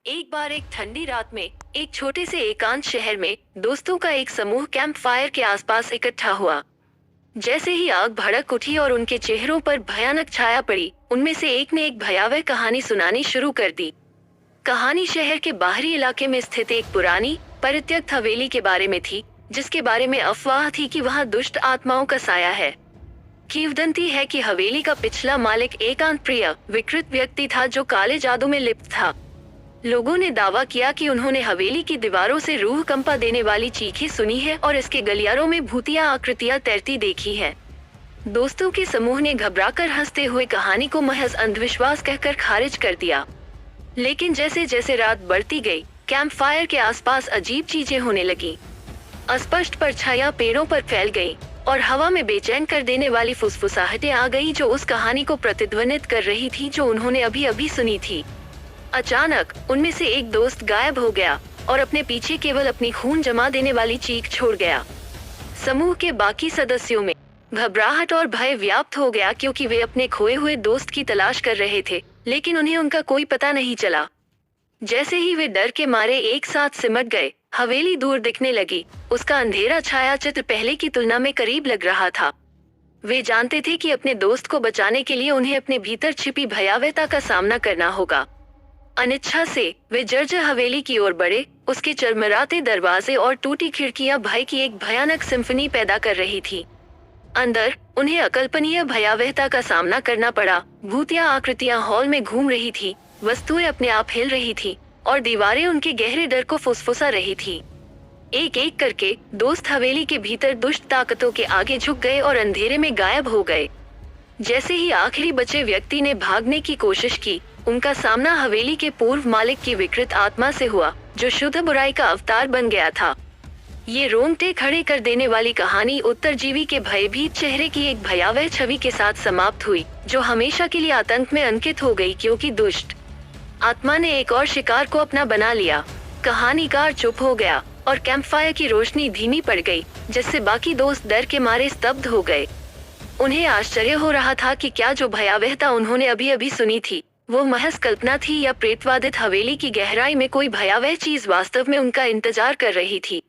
एक बार एक ठंडी रात में एक छोटे से एकांत शहर में दोस्तों का एक समूह कैंप फायर के आसपास इकट्ठा हुआ। जैसे ही आग भड़क उठी और उनके चेहरों पर भयानक छाया पड़ी, उनमें से एक ने एक भयावह कहानी सुनानी शुरू कर दी। कहानी शहर के बाहरी इलाके में स्थित एक पुरानी परित्यक्त हवेली के बारे में थी, जिसके बारे में अफवाह थी कि वहां दुष्ट आत्माओं का साया है। किंवदंती है कि हवेली का पिछला मालिक एकांत प्रिय विकृत व्यक्ति था जो काले जादू में लिप्त था। लोगों ने दावा किया कि उन्होंने हवेली की दीवारों से रूह कंपा देने वाली चीखें सुनी है और इसके गलियारों में भूतिया आकृतियां तैरती देखी है। दोस्तों के समूह ने घबराकर हंसते हुए कहानी को महज अंधविश्वास कहकर खारिज कर दिया। लेकिन जैसे जैसे रात बढ़ती गई, कैंप फायर के आसपास अजीब चीजें होने लगी। अस्पष्ट परछाइयां पेड़ों पर फैल गई और हवा में बेचैन कर देने वाली फुसफुसाहटें आ गई जो उस कहानी को प्रतिध्वनित कर रही थी जो उन्होंने अभी अभी सुनी थी। अचानक उनमें से एक दोस्त गायब हो गया और अपने पीछे केवल अपनी खून जमा देने वाली चीख छोड़ गया। समूह के बाकी सदस्यों में घबराहट और भय व्याप्त हो गया क्योंकि वे अपने खोए हुए दोस्त की तलाश कर रहे थे, लेकिन उन्हें उनका कोई पता नहीं चला। जैसे ही वे डर के मारे एक साथ सिमट गए, हवेली दूर दिखने लगी। उसका अंधेरा छाया चित्र पहले की तुलना में करीब लग रहा था। वे जानते थे कि अपने दोस्त को बचाने के लिए उन्हें अपने भीतर छिपी भयावहता का सामना करना होगा। अनिच्छा से वे जर्जर हवेली की ओर बढ़े। उसके चरमराते दरवाजे और टूटी खिड़कियां भय की एक भयानक सिम्फनी पैदा कर रही थी। अंदर उन्हें अकल्पनीय भयावहता का सामना करना पड़ा। भूतिया आकृतियां हॉल में घूम रही थी, वस्तुएं अपने आप हिल रही थी और दीवारें उनके गहरे डर को फुसफुसा रही थी। एक एक करके दोस्त हवेली के भीतर दुष्ट ताकतों के आगे झुक गए और अंधेरे में गायब हो गए। जैसे ही आखिरी बचे व्यक्ति ने भागने की कोशिश की, उनका सामना हवेली के पूर्व मालिक की विकृत आत्मा से हुआ, जो शुद्ध बुराई का अवतार बन गया था। ये रोंगटे खड़े कर देने वाली कहानी उत्तरजीवी के भयभीत चेहरे की एक भयावह छवि के साथ समाप्त हुई, जो हमेशा के लिए आतंक में अंकित हो गई क्योंकि दुष्ट आत्मा ने एक और शिकार को अपना बना लिया। कहानीकार चुप हो गया और कैंपफायर की रोशनी धीमी पड़ गई, जिससे बाकी दोस्त डर के मारे स्तब्ध हो गए। उन्हें आश्चर्य हो रहा था कि क्या जो भयावहता उन्होंने अभी अभी सुनी थी वो महज कल्पना थी या प्रेतवादित हवेली की गहराई में कोई भयावह चीज वास्तव में उनका इंतजार कर रही थी।